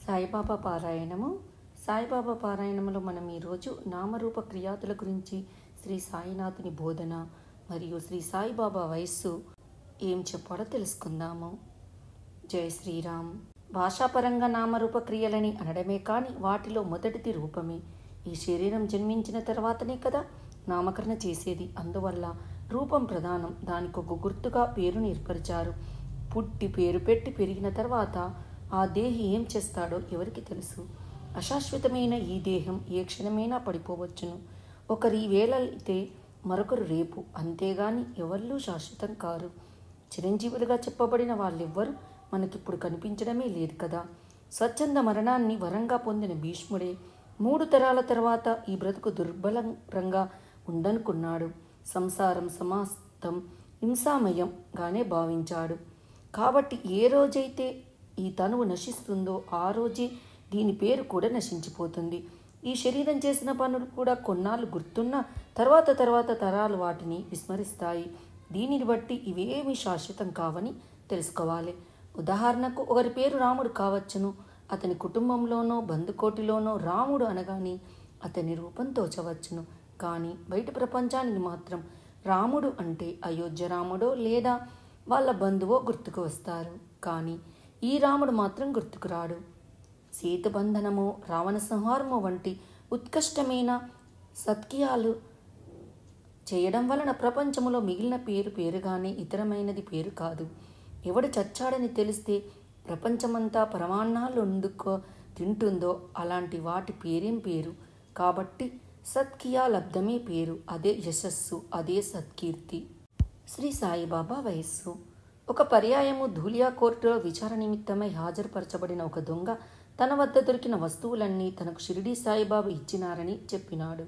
సాయిబాబా పారాయణము. సాయిబాబా పారాయణంలో మనం ఈరోజు నామరూప క్రియాతుల గురించి, శ్రీ సాయినాథుని బోధన మరియు శ్రీ సాయిబాబా వయస్సు ఏం చెప్పాడో తెలుసుకుందాము. జై శ్రీరామ్. భాషాపరంగా నామరూప క్రియలని అనడమే కానీ వాటిలో మొదటిది రూపమే. ఈ శరీరం జన్మించిన తర్వాతనే కదా నామకరణ చేసేది. అందువల్ల రూపం ప్రధానం. దానికి ఒక గుర్తుగా పేరుని ఏర్పరిచారు. పుట్టి పేరు పెట్టి పెరిగిన తర్వాత ఆ దేహి ఏం చేస్తాడో ఎవరికి తెలుసు. అశాశ్వతమైన ఈ దేహం ఏ క్షణమైనా పడిపోవచ్చును. ఒకరి వేళ అయితే మరొకరు రేపు. అంతేగాని ఎవరూ శాశ్వతం కారు. చిరంజీవులుగా చెప్పబడిన వాళ్ళెవ్వరూ మనకిప్పుడు కనిపించడమే లేదు కదా. స్వచ్ఛంద మరణాన్ని వరంగా పొందిన భీష్ముడే 3 తరాల తర్వాత ఈ బ్రతుకు దుర్బలంగా ఉండనుకున్నాడు. సంసారం సమాస్తం హింసామయంగానే భావించాడు. కాబట్టి ఏ రోజైతే ఈ తనువు నశిస్తుందో ఆ రోజే దీని పేరు కూడా నశించిపోతుంది. ఈ శరీరం చేసిన పనులు కూడా కొన్నాళ్ళు గుర్తున్నా తర్వాత తరాలు వాటిని విస్మరిస్తాయి. దీనిని బట్టి ఇవేమీ శాశ్వతం కావని తెలుసుకోవాలి. ఉదాహరణకు ఒకరి పేరు రాముడు కావచ్చును. అతని కుటుంబంలోనో బంధుకోటిలోనో రాముడు అనగానే అతని రూపం తోచవచ్చును. కానీ బయట ప్రపంచానికి మాత్రం రాముడు అంటే అయోధ్య రాముడో లేదా వాళ్ళ బంధువో గుర్తుకు వస్తారు. కానీ ఈ రాముడు మాత్రం గుర్తుకురాడు. సేతుబంధనము, రావణ సంహారము వంటి ఉత్కృష్టమైన సత్క్రియాలు చేయడం వలన ప్రపంచంలో మిగిలిన పేరుగానే ఇతరమైనది పేరు కాదు. ఎవడు చచ్చాడని తెలిస్తే ప్రపంచమంతా పరమాన్నాలు ఎందుకు తింటుందో అలాంటి వాటి పేరేం పేరు. కాబట్టి సత్క్రియాలబ్ధమే పేరు. అదే యశస్సు, అదే సత్కీర్తి. శ్రీ సాయిబాబా వయస్సు. ఒక పర్యాయము ధూలియా కోర్టులో విచారణ నిమిత్తమై హాజరుపరచబడిన ఒక దొంగ తన వద్ద దొరికిన వస్తువులన్నీ తనకు షిరిడీ సాయిబాబా ఇచ్చినారని చెప్పినాడు.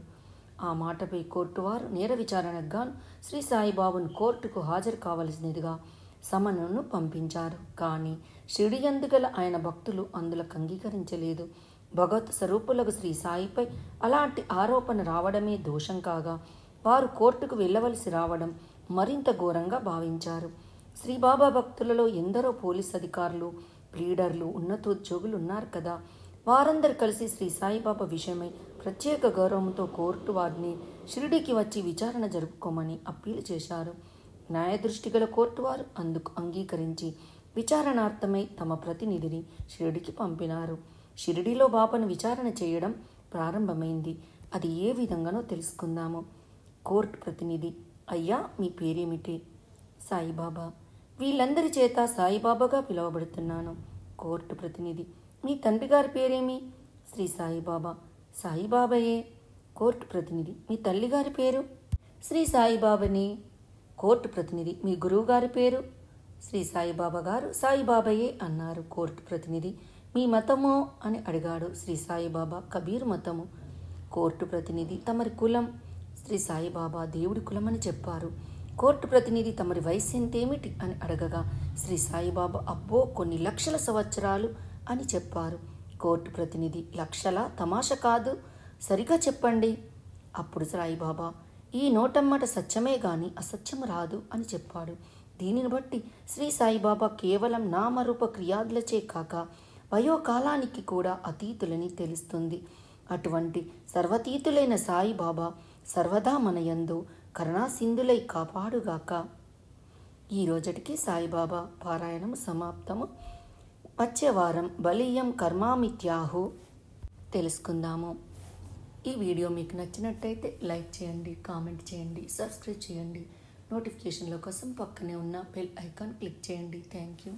ఆ మాటపై కోర్టు వారు నేర విచారణకు గాను శ్రీ సాయిబాబును కోర్టుకు హాజరు కావలసినదిగా సమన్ను పంపించారు. కానీ షిరిడీ యందు ఆయన భక్తులు అందులకు అంగీకరించలేదు. భగవత్ స్వరూపులకు శ్రీ సాయిపై అలాంటి ఆరోపణ రావడమే దోషం కాగా వారు కోర్టుకు వెళ్ళవలసి రావడం మరింత ఘోరంగా భావించారు. శ్రీబాబా భక్తులలో ఎందరో పోలీస్ అధికారులు, ప్లీడర్లు, ఉన్నతోద్యోగులు ఉన్నారు కదా. వారందరూ కలిసి శ్రీ సాయిబాబా విషయమై ప్రత్యేక గౌరవంతో కోర్టు వారిని షిరిడీకి వచ్చి విచారణ జరుపుకోమని అప్పీలు చేశారు. న్యాయదృష్టి గల కోర్టు వారు అందుకు అంగీకరించి విచారణార్థమై తమ ప్రతినిధిని షిరిడీకి పంపినారు. షిరిడీలో బాబాను విచారణ చేయడం ప్రారంభమైంది. అది ఏ విధంగానో తెలుసుకుందాము. కోర్టు ప్రతినిధి: అయ్యా, మీ పేరేమిటి? సాయిబాబా. వీళ్ళందరి చేత సాయిబాబాగా పిలువబడుతున్నాను. కోర్టు ప్రతినిధి: మీ తండ్రి గారి పేరేమి? శ్రీ సాయిబాబా. సాయిబాబాయే. కోర్టు ప్రతినిధి: మీ తల్లిగారి పేరు? శ్రీ సాయిబాబాని. కోర్టు ప్రతినిధి: మీ గురువు గారి పేరు? శ్రీ సాయిబాబా గారు. సాయిబాబాయే అన్నారు. కోర్టు ప్రతినిధి: మీ మతమో అని అడిగాడు. శ్రీ సాయిబాబా. కబీర్ మతము. కోర్టు ప్రతినిధి: తమరి కులం? శ్రీ సాయిబాబా దేవుడి కులమని చెప్పారు. కోర్టు ప్రతినిధి: తమరి వయసు ఎంతేమిటి అని అడగగా శ్రీ సాయిబాబా అబ్బో కొన్ని లక్షల సంవత్సరాలు అని చెప్పారు. కోర్టు ప్రతినిధి: లక్షల? తమాష కాదు, సరిగా చెప్పండి. అప్పుడు సాయిబాబా: ఈ నోటమ్మట సత్యమే గాని అసత్యం రాదు అని చెప్పాడు. దీనిని బట్టి శ్రీ సాయిబాబా కేవలం నామరూప క్రియాదులచే కాక వయోకాలానికి కూడా అతీతులని తెలుస్తుంది. అటువంటి సర్వతీతులైన సాయిబాబా సర్వదా మన యందు కరుణాసింధులై కాపాడుగాక. ఈ రోజటికి సాయిబాబా పారాయణము సమాప్తము. వచ్చే వారం బలీయం కర్మామిత్యాహు తెలుసుకుందాము. ఈ వీడియో మీకు నచ్చినట్టయితే లైక్ చేయండి, కామెంట్ చేయండి, సబ్స్క్రైబ్ చేయండి. నోటిఫికేషన్ల కోసం పక్కనే ఉన్న బెల్ ఐకాన్ క్లిక్ చేయండి. Thank you.